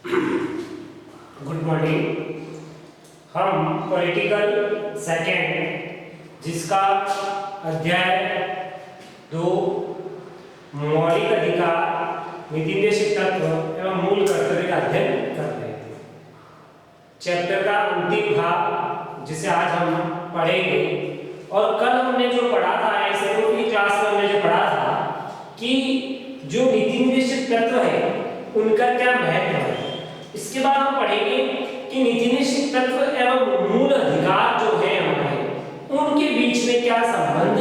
Good morning. हम political second जिसका अध्याय 2 मौलिक अधिकार, नीति निर्देशक तत्व एवं मूल कर्तव्य का अध्ययन कर रहे थे। चैप्टर का अंतिम भाग जिसे आज हम पढ़ेंगे, और कल हमने जो पढ़ा था, ऐसे पूरी क्लास में हमने जो पढ़ा था कि जो नीति निर्देशक तत्व है उनका क्या महत्व है। इसके बाद हम पढ़ेंगे कि नीति निर्देशक तत्व एवं मूल अधिकार जो है हमारे, उनके बीच में क्या संबंध।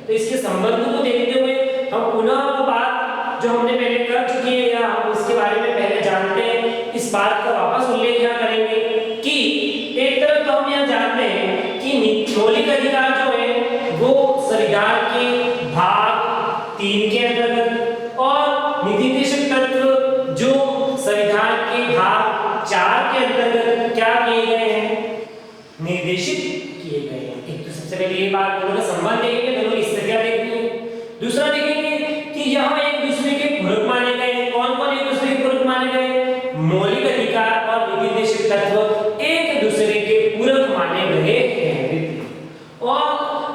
तो इसके संबंध को देखते हुए हम पुनः वो बात जो हमने पहले कर चुके हैं या हम उसके बारे में पहले जानते हैं, इस बात का वापस उल्लेख यहाँ करेंगे कि एक तरफ तो हम यहाँ जानते हैं कि मौलिक अधिकार जो है वो संविधान के भाग 3 के अंतर्गत, और नीति निर्देशक तत्व जो संविधान के भाग 4 के अंतर्गत क्या किए गए हैं, निर्देशित किए गए हैं। एक तो सबसे पहले ये बात, दोनों का संबंध देखेंगे, दोनों की स्थितियां देखेंगे। दूसरा देखेंगे कि यहाँ एक दूसरे के पूरक माने गए हैं। कौन कौन एक दूसरे के पूरक माने गए? मौलिक अधिकार और नीति निर्देशक तत्व एक दूसरे के पूरक माने गए हैं। और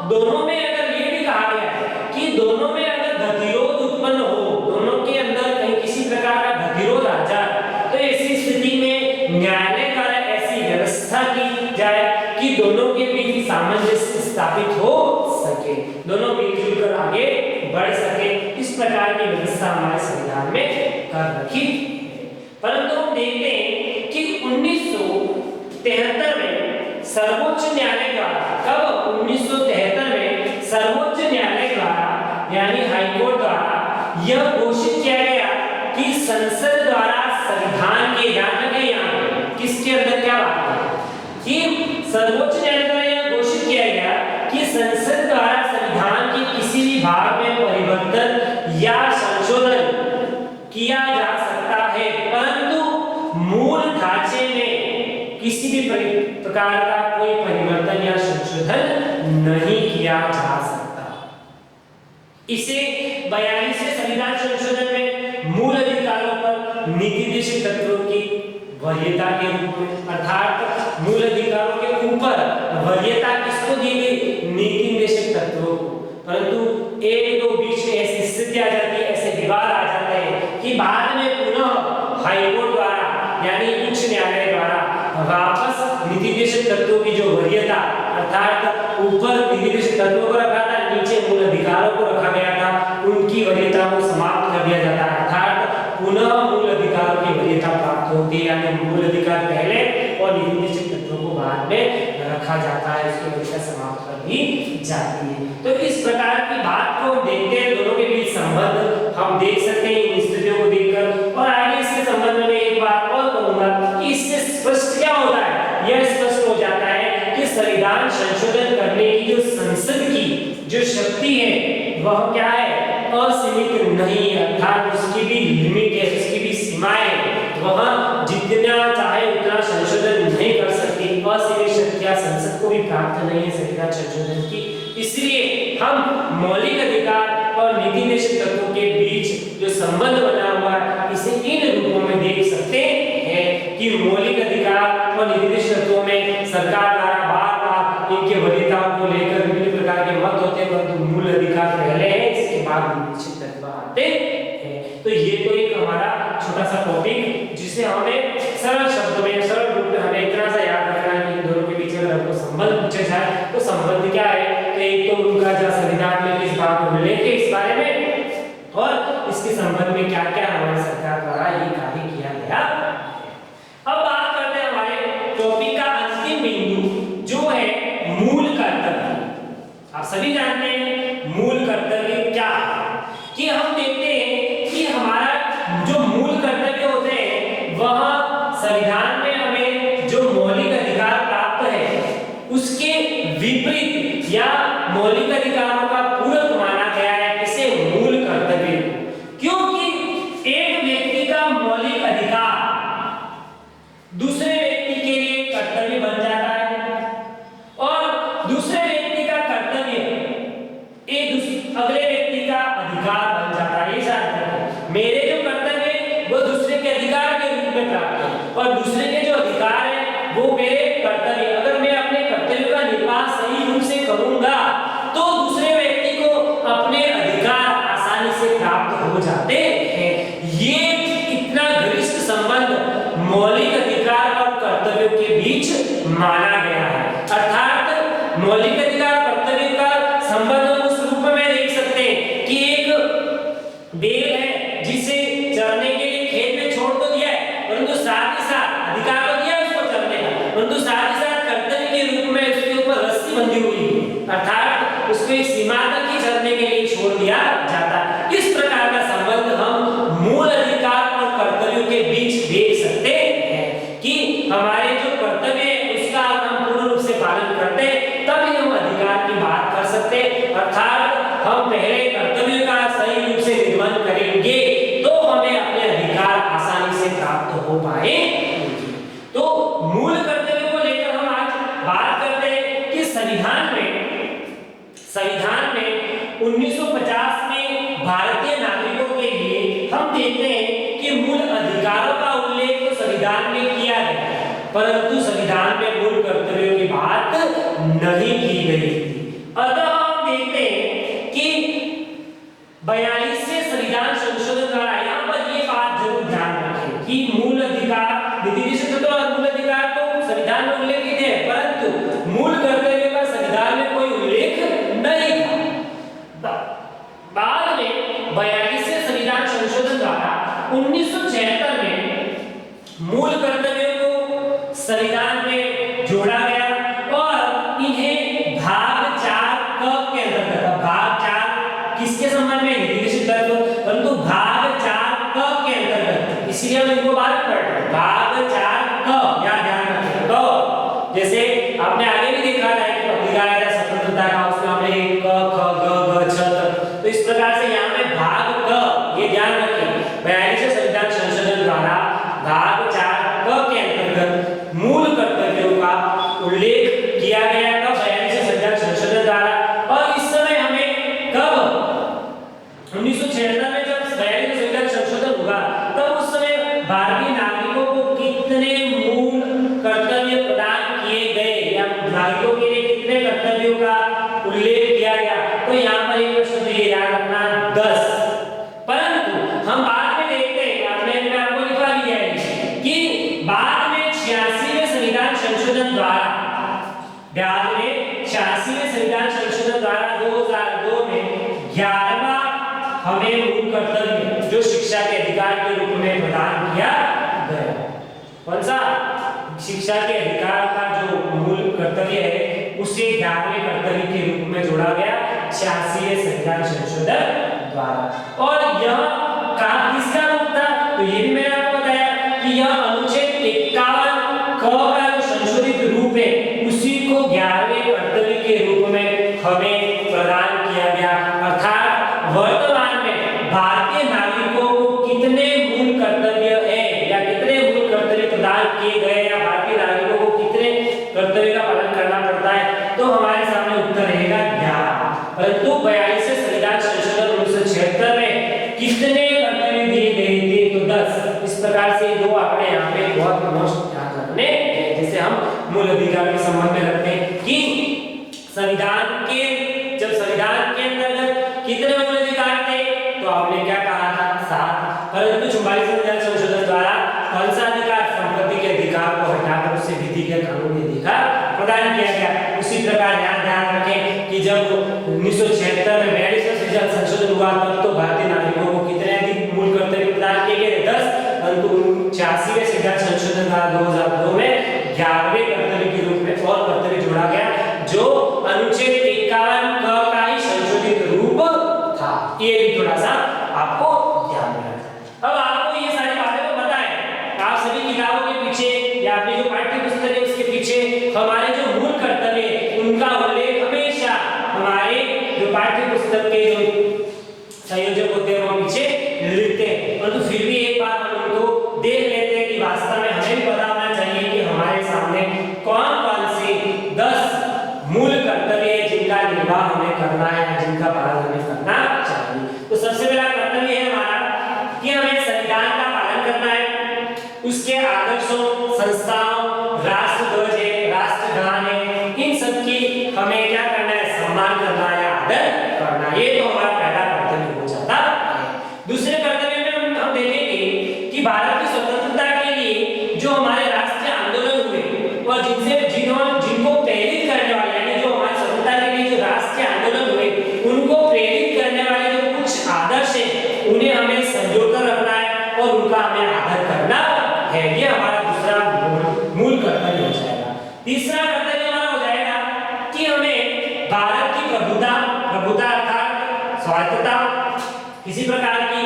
दोनों में अगर ये भी कहा गया है कि दोनों में अगर गतिरोध उत्पन्न हो, दोनों के अंदर कहीं किसी प्रकार का गतिरोध आ जाए, तो ऐसी स्थिति में न्यायालय द्वारा ऐसी व्यवस्था की जाए कि दोनों के बीच सामंजस्य स्थापित हो सके, दोनों मिलजुल कर आगे बढ़ सके। इस प्रकार की व्यवस्था हमारे संविधान में कर रखी। परंतु हम देखते हैं कि 1973 में सर्वोच्च न्यायालय द्वारा, कब 1973 में सर्वोच्च न्यायालय द्वारा यानी हाईकोर्ट द्वारा यह घोषित किया गया कि संसद द्वारा संविधान के, ध्यान रखें यहाँ किसके अंदर क्या बात है कि सर्वोच्च न्यायालय द्वारा यह घोषित किया गया कि संसद द्वारा संविधान के किसी भी भाग में परिवर्तन या संशोधन किया जा सकता है, परंतु मूल ढांचे में किसी भी प्रकार का कोई परिवर्तन या संशोधन नहीं किया जा सकता। इसे 42वें संविधान संशोधन में मूल अधिकारों पर नीति निर्देशक तत्वों की वरीयता के रूप में, अर्थात मूल अधिकारों के ऊपर वरीयता किसको दी गई? नीति निर्देशक तत्वों को। परंतु एक दो बीच में ऐसी स्थिति आ जाती है, ऐसे विवाद आ जाते हैं कि बाद में पुनः हाईकोर्ट द्वारा यानी उच्च न्यायालय द्वारा वापस नीति निर्देशक तत्वों की जो वरीयता, अर्थात ऊपर नीति निर्देशक तत्वों को रखा था, नीचे मूल अधिकारों को रखा गया था, उनकी वरीयता को समाप्त कर दिया जाता है, अर्थात पुनः मूल अधिकारों की वरीयता प्राप्त होती है, यानी मूल अधिकार पहले और नीति निर्देशक तत्वों को बाद में रखा जाता है, उसकी वरीयता समाप्त कर दी जाती है। तो इस प्रकार की बात को देखते हैं, दोनों के बीच संबंध हम देख सकते हैं इन स्थितियों को देखकर। और आगे इसके संबंध में एक बात और कहूंगा कि इससे स्पष्ट क्या होता है, यह स्पष्ट हो जाता है कि संविधान संशोधन करने की जो संसद की जो शक्ति है वह क्या है? असीमित नहीं है, अर्थात उसकी भी लिमिट है, उसकी भी सीमाएं हैं, वह जितना चाहे उतना संशोधन नहीं कर सकती। असीमित शक्तियां संसद को भी प्राप्त नहीं है संविधान संशोधन की। इसलिए हम मौलिक अधिकार और नीति निर्देशक तत्वों के बीच जो संबंध बना हुआ है, इसे इन रूपों में देख सकते हैं कि मौलिक अधिकार और नीति निर्देशक तत्वों में सरकार द्वारा बार-बार इनके वरीयताओं को लेकर विभिन्न प्रकार के मत होते हैं, परंतु मूल अधिकार पहले है, इसके बाद नीति निर्देशक तत्व आते हैं। तो ये तो एक हमारा छोटा सा टॉपिक जिसे हमें सरल शब्दों में, सरल रूप में हमें इतना सा याद रखना है कि इन दोनों के बीच अगर हमको संबंध पूछा जाए तो संबंध क्या है? तो एक तो उनका जो संविधान में किस बात को उल्लेख है इस बारे में, और इसके संबंध में क्या क्या हमारी सरकार द्वारा ये कार्य किया गया। अब बात करते हैं हमारे टॉपिक का अंतिम बिंदु जो है मूल कर्तव्य। आप सभी जानते हैं मूल कर्तव्य क्या है, कि हम देखते हैं कि हमारा जो मूल कर्तव्य होते हैं वह संविधान में हमें जो मौलिक अधिकार प्राप्त है उसके विपरीत या मौलिक अधिकारों का पूरक माना गया है, इसे मूल कर्तव्य। क्योंकि एक व्यक्ति का मौलिक अधिकार दूसरे व्यक्ति के लिए कर्तव्य बन जाता है, और दूसरे व्यक्ति का कर्तव्य अगले व्यक्ति का अधिकार बन जाता है। ये मेरे जो कर्तव्य वो दूसरे के अधिकार के रूप में प्राप्त है और दूसरे के जो अधिकार है वो मेरे कर्तव्य। अगर मैं अपने कर्तव्य का निर्वाह सही रूप से करूंगा तो दूसरे व्यक्ति को अपने अधिकार आसानी से प्राप्त हो जाते हैं। ये इतना घनिष्ठ संबंध मौलिक अधिकार और कर्तव्यों के बीच माना गया है। अर्थात मौलिक अधिकार कर्तव्य का संबंध हम उस रूप में देख सकते हैं कि एक बैल है जिसे चरने के लिए खेत में छोड़ तो दिया है, परंतु साथ ही साथ अधिकार तो दिया उसको चरने का, परंतु साथ ही साथ कर्तव्य के रूप में उसके ऊपर रस्सी बंधी हुई है, अर्थात उसको एक सीमा तक ही चरने के लिए छोड़ दिया जाता है। इस प्रकार का संबंध हम मूल अधिकार और कर्तव्यों के बीच देख सकते हैं कि हमारे जो कर्तव्य है उसका हम पूर्ण रूप से पालन करते हैं तभी हम अधिकार की बात कर सकते हैं। अर्थात हम पहले कर्तव्य का सही रूप से निर्वहन करेंगे तो हमें अपने अधिकार आसानी से प्राप्त हो पाएंगे। तो मूल कर्तव्य को लेकर हम आज बात करते हैं कि संविधान में 1950 में भारतीय नागरिकों के लिए हम देखते हैं कि मूल अधिकारों का उल्लेख तो संविधान में किया गया परंतु संविधान में मूल कर्तव्यों की बात नहीं की गई थी। अतः हम देखते हैं कि 42 से संविधान संशोधन द्वारा यहाँ पर ये बात जरूर ध्यान रखें कि मूल अधिकार नीति निषेध और मूल अधिकार तो संविधान में उल्लेखित है परंतु मूल कर्तव्यों का संविधान में कोई उल्लेख नहीं था। बाद में 42 से संविधान संशोधन द्वारा 1976 में मूल कर्तव्यों को संविधान में जोड़ा गया और इन्हें भाग 4 क के अंतर्गत, भाग 4 किसके संबंध में नीति निषेध तत्व, परंतु भाग 4 क के अंतर्गत, इसलिए हम इनको बात कर रहे हैं भाग 4 क, या ध्यान रखें। तो जैसे आपने आगे भी देखा था कि अधिकार या स्वतंत्रता का उसमें हमने क ख ग घ छ त, तो इस प्रकार से यहाँ पे भाग क, ये ध्यान रखें 42 से संविधान संशोधन द्वारा भाग 4 क के अंतर्गत मूल कर्तव्यों का उल्लेख किया गया था 42 से संविधान संशोधन द्वारा। और इस समय हमें कब 1976 में जब 42 से संविधान संशोधन हुआ तब उस समय भारतीय नागरिकों को कितने मूल कर्तव्य प्रदान किए गए या नागरिकों के लिए कितने कर्तव्यों का उल्लेख किया गया, तो यहाँ पर एक प्रश्न ये याद रखना 10। परंतु हम बाद में देखते हैं, आपने आपको लिखा लिया है कि बाद में 86वें संविधान संशोधन द्वारा, बाद में 86वें संविधान संशोधन द्वारा 2002 में 11वां हमें मूल कर्तव्य जो शिक्षा के अधिकार के रूप में प्रदान किया गया। कौन सा? शिक्षा के अधिकार का जो मूल कर्तव्य है उसे 11वें कर्तव्य के रूप में जोड़ा गया 86वें संविधान संशोधन द्वारा। और यह किसका रूप था? तो ये भी मैंने आपको बताया कि यह अनुच्छेद 51 क का जो संशोधित रूप है उसी को 11वें कर्तव्य के रूप में हमें प्रदान किया गया। अर्थात वर्तमान में भारतीय नागरिकों को कितने मूल कर्तव्य है या कितने मूल कर्तव्य प्रदान किए गए या भारतीय नागरिकों को कितने कर्तव्य का पालन करना पड़ता है, तो हमारे सामने उत्तर रहेगा 11। परंतु 42 से संविधान संशोधन 1976 में कितने कर्तव्य दिए गए थे? तो 10। इस प्रकार से दो आंकड़े यहाँ पे बहुत मोस्ट ध्यान रखने हैं। जैसे हम मूल अधिकार के संबंध में रखते हैं कि संविधान के अंतर्गत कितने मूल अधिकार थे, तो आपने क्या कहा था? 7। परंतु 44 संविधान संशोधन द्वारा कौन सा अधिकार? संपत्ति के अधिकार को हटाकर उसे विधि के कानूनी अधिकार प्रदान किया गया। उसी प्रकार यहाँ ध्यान रखें कि जब 1976 में 42 संविधान संशोधन हुआ तब तो भारतीय नागरिकों को कितने अधिक मूल कर्तव्य प्रदान किए गए? 10। परंतु 86वें संविधान संशोधन द्वारा 2002 में 11वें कर्तव्य के रूप में और कर्तव्य जोड़ा गया जो अनुच्छेद 51 क का ही संशोधित रूप था। ये भी थोड़ा सा आपको ध्यान रखना है। अब आपको ये सारी बातें तो पता है, आप सभी किताबों के पीछे या अपनी जो पाठ्य पुस्तक है उसके पीछे हमारे जो मूल कर्तव्य है उनका उल्लेख हमेशा हमारे जो पाठ्य पुस्तक के जो संयोजक होते हैं वो पीछे लिखते हैं। परंतु फिर भी एक बार हम उनको देख लेते हैं कि वास्तव में हमें भी पता होना चाहिए कि हमारे सामने कौन कौन से 10 मूल कर्तव्य है जिनका निर्वाह हमें करना है, जिनका पालन हमें करना चाहिए। तो सबसे पहला कर्तव्य है हमारा कि हमें संविधान का पालन करना है। उसके आदर्शों, संस्थाओं, राष्ट्रध्वज है, राष्ट्रगान है, इन सब की हमें क्या करना है, सम्मान करना है, आदर करना है। ये तो हमारा पहला कर्तव्य हो जाता है। दूसरे कर्तव्य में हम देखेंगे कि भारत की स्वतंत्रता के लिए जो हमारे राष्ट्रीय आंदोलन हुए और जिनको प्रेरित करने वाले, यानी जो हमारी स्वतंत्रता के लिए जो राष्ट्रीय आंदोलन हुए उनको प्रेरित करने वाले जो कुछ आदर्श है उन्हें हमें संजोकर रखना है और उनका हमें आदर करना है। ये हमारा दूसरा मूल कर्तव्य हो जाएगा। तीसरा कर्तव्य हमारा हो जाएगा कि हमें भारत की प्रभुता अर्थात स्वायत्तता, किसी प्रकार की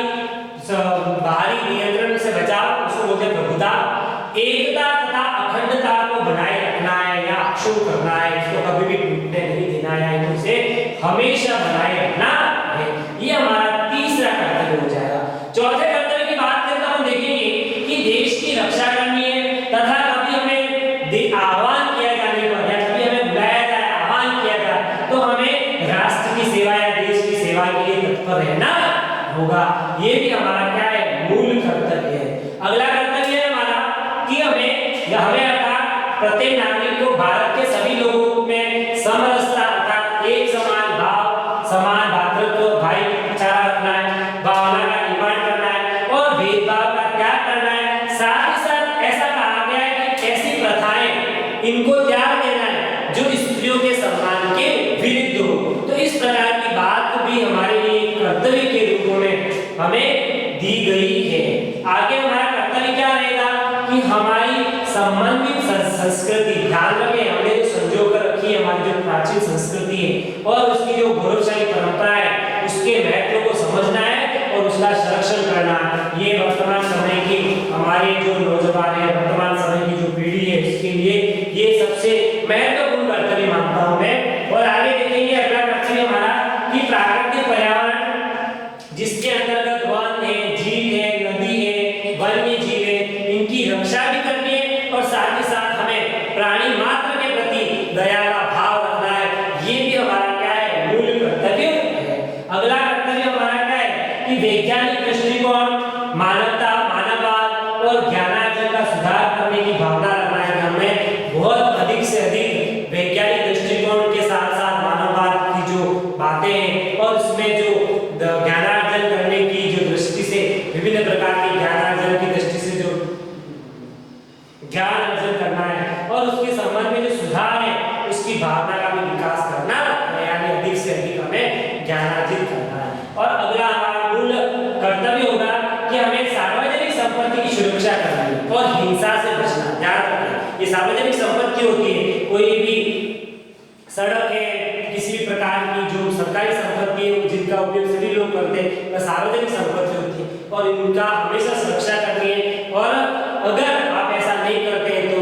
बाहरी नियंत्रण से बचाव, उसको बोलते हैं प्रभुता, एकता तथा अखंडता को बनाए रखना है या अक्षुण्ण करना है, इसको कभी भी टूटने नहीं देना है, इसे हमेशा बनाए रखना है। ये हमारा तीसरा कर्तव्य हो जाएगा। चौथे कर्तव्य की बात करते हम देखेंगे कि देश की रक्षा करनी है तथा कभी हमें आह्वान किया जाने पर या कभी हमें बुलाया जाए, आह्वान किया जाए तो हमें राष्ट्र की सेवा या देश की सेवा के लिए तत्पर रहना होगा। ये भी हमारा क्या है, मूल कर्तव्य है। अगला कर्तव्य है हमारा कि हमें अर्थात प्रत्येक नागरिक को भारत के सभी लोगों में समरसता अर्थात एक समान भाव, समान भातृत्व, भाईचारा रखना है, भावना का निर्माण करना है और भेदभाव का त्याग करना है। साथ ही साथ ऐसा कहा गया है कि ऐसी प्रथाएं इनको त्याग देना है जो स्त्रियों के सम्मान के विरुद्ध हो। तो इस प्रकार की बात भी हमारे लिए कर्तव्य के रूप में हमें दी गई है। आगे हमारा कर्तव्य क्या रहेगा कि हमारी संबंधित संस्कृति, ध्यान रखें हमने जो संजो कर रखी है हमारी जो प्राचीन संस्कृति है और उसकी जो गौरवशाली परंपरा है उसके महत्व को समझना है और उसका संरक्षण करना है। ये वर्तमान समय की हमारे जो नौजवान है, वर्तमान समय की जो पीढ़ी है उसके लिए ये सबसे महत्वपूर्ण कर्तव्य मानता हूं मैं। और आगे देखेंगे अगला कर्तव्य हमारा कि प्राकृतिक पर्यावरण जिसके अंतर्गत वन है, झील है, नदी है, वन्य जीव है, इनकी रक्षा भी करनी है और साथ ही साथ हमें प्राणी मात्र के प्रति दया का भाव रखना है। ये भी हमारा क्या है, मूल कर्तव्य है। अगला कर्तव्य हमारा क्या है कि वैज्ञानिक दृष्टिकोण, मानवता, मानववाद और ज्ञानार्जन का सुधार करने की भावना रखना है। हमें बहुत अधिक से अधिक वैज्ञानिक दृष्टिकोण के साथ साथ मानववाद की जो बातें हैं और उसमें जो ज्ञानार्जन करने की जो दृष्टि से विभिन्न प्रकार के ज्ञानार्जन की दृष्टि से जो ज्ञान अर्जन करना है और उसके संबंध में जो सुधार है उसकी भावना का भी विकास करना है, यानी अधिक से अधिक हमें ज्ञानार्जित करना है। और अगला हमारा मूल कर्तव्य होगा कि हमें सार्वजनिक संपत्ति की सुरक्षा करनी है और हिंसा से बचना। ध्यान रखें ये सार्वजनिक संपत्ति होती है, कोई भी सड़क है, किसी भी प्रकार की जो सरकारी संपत्ति है जिनका उपयोग सभी लोग करते हैं वह सार्वजनिक संपत्ति होती है और इनका हमेशा सुरक्षा करनी है। और अगर आप ऐसा नहीं करते तो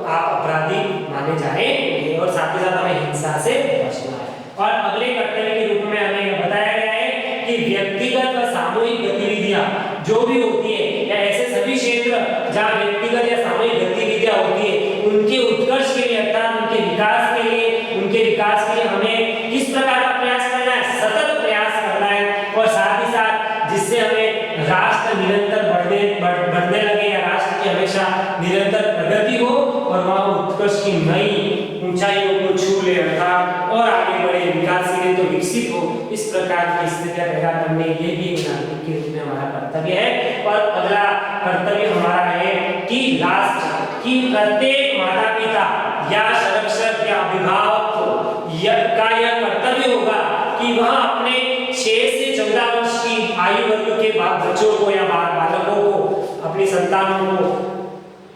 आप अपराधी माने जाएंगे और साथ ही साथ हमें हिंसा से बचना है। और अगले कर्तव्य के रूप में हमें बताया गया है कि व्यक्तिगत व सामूहिक गतिविधियां जो भी होती है या ऐसे सभी क्षेत्र जहां व्यक्तिगत या सामूहिक गतिविधियां होती है उनके उत्कर्ष के लिए अर्थात उनके विकास के लिए हमें किस प्रकार का प्रयास करना है, सतत प्रयास करना है। और साथ ही साथ जिससे हमें राष्ट्र निरंतर बढ़ने लगे या राष्ट्र की हमेशा निरंतर प्रगति हो और वह उत्कर्ष की नई ऊंचाइयों को छू ले अर्थात और आगे बढ़े, विकास के लिए तो विकसित हो, इस प्रकार की स्थितियां पैदा करने ये भी एक नागरिक के रूप में हमारा कर्तव्य है। और अगला कर्तव्य हमारा है कि राष्ट्र की प्रत्येक माता पिता या संरक्षक या अभिभावक का यह कर्तव्य होगा कि वह अपने 6 से 14 वर्ष की आयु वर्ग के बच्चों को या बालकों को, अपनी संतानों को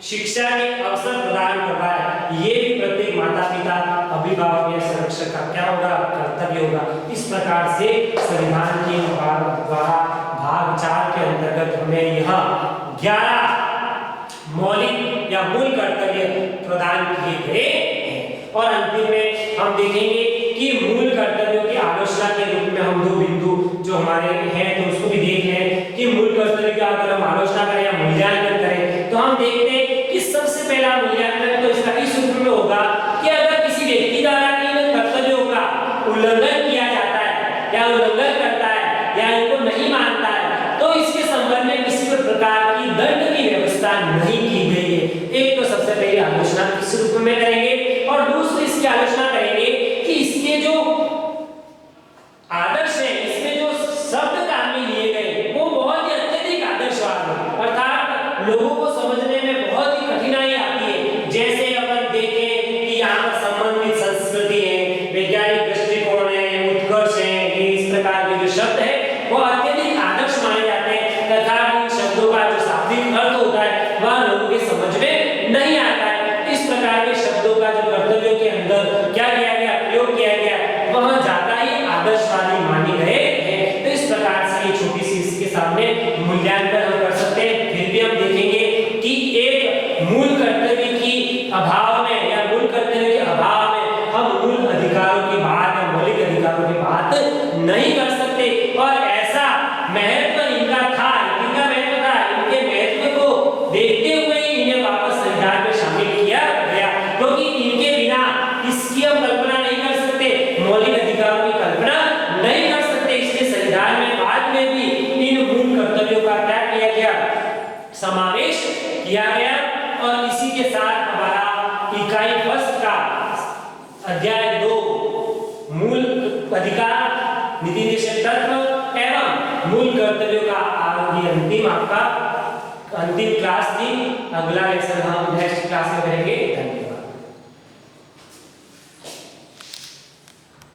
शिक्षा के अवसर प्रदान करवाए। ये भी प्रत्येक माता पिता, अभिभावक या संरक्षक का क्या होगा, कर्तव्य होगा। इस प्रकार से संविधान के द्वारा भाग 4 के अंतर्गत हमें यह 11 मौलिक या मूल कर्तव्य प्रदान किए गए हैं। और अंतिम में हम देखेंगे कि मूल कर्तव्यों की आलोचना के रूप में हम 2 बिंदु जो हमारे हैं तो उसको भी देख लें कि मूल कर्तव्य का अगर हम आलोचना करें या मूल्यांकन करें तो हम देखते हैं कि सबसे पहला मूल्यांकन तो इसका इस रूप में होगा कि अगर किसी व्यक्ति द्वारा इन कर्तव्यों का उल्लंघन किया जाता है या उल्लंघन करता है या इनको नहीं मानता है तो इसके संबंध में किसी भी प्रकार की दंड की व्यवस्था नहीं की आलोचना किस रूप में करेंगे, और दूसरी इसकी आलोचना करेंगे कि इसके जो आदर्श है, इसमें जो शब्द काम में लिए गए वो बहुत ही अत्यधिक आदर्शवाद है, अर्थात लोगों को समझने में बहुत ही कठिनाई आती है। जैसे अपन देखें कि यहाँ पर संबंधित संस्कृति है, वैज्ञानिक दृष्टिकोण है, उत्कर्ष है, ये इस प्रकार के जो शब्द है वो अत्यधिक आदर्श माने जाते हैं, तथा इन शब्दों का जो शाब्दिक अर्थ होता है वह लोगों के समझ में नहीं आता है। इस प्रकार के शब्दों का जो कर्तव्यों के अंदर क्या किया गया, प्रयोग किया गया, वह ज्यादा ही आदर्शवादी माने गए हैं। तो इस प्रकार से ये छोटी सी इसके सामने मूल्यांकन हम कर सकते हैं। फिर भी हम देखेंगे कि एक मूल कर्तव्य की अभाव में या मूल कर्तव्य के अभाव में हम मूल अधिकारों की बात या मौलिक अधिकारों की बात नहीं कर सकते, और ऐसा महत्व इनका था, इनका महत्व था, इनके महत्व को देखते हुए ही इन्हें वापस संविधान में शामिल किया गया, क्योंकि इनके बिना इसकी हम कल्पना नहीं कर सकते, मौलिक अधिकारों की कल्पना नहीं कर सकते। इसलिए संविधान में बाद में भी इन मूल कर्तव्यों का क्या किया गया, समावेश किया गया। और इसी के साथ हमारा इकाई फर्स्ट का अध्याय 2 मूल अधिकार, नीति निर्देशक तत्व एवं मूल कर्तव्यों का ये अंतिम आपका अंतिम क्लास थी। अगला लेसन हम नेक्स्ट क्लास में करेंगे।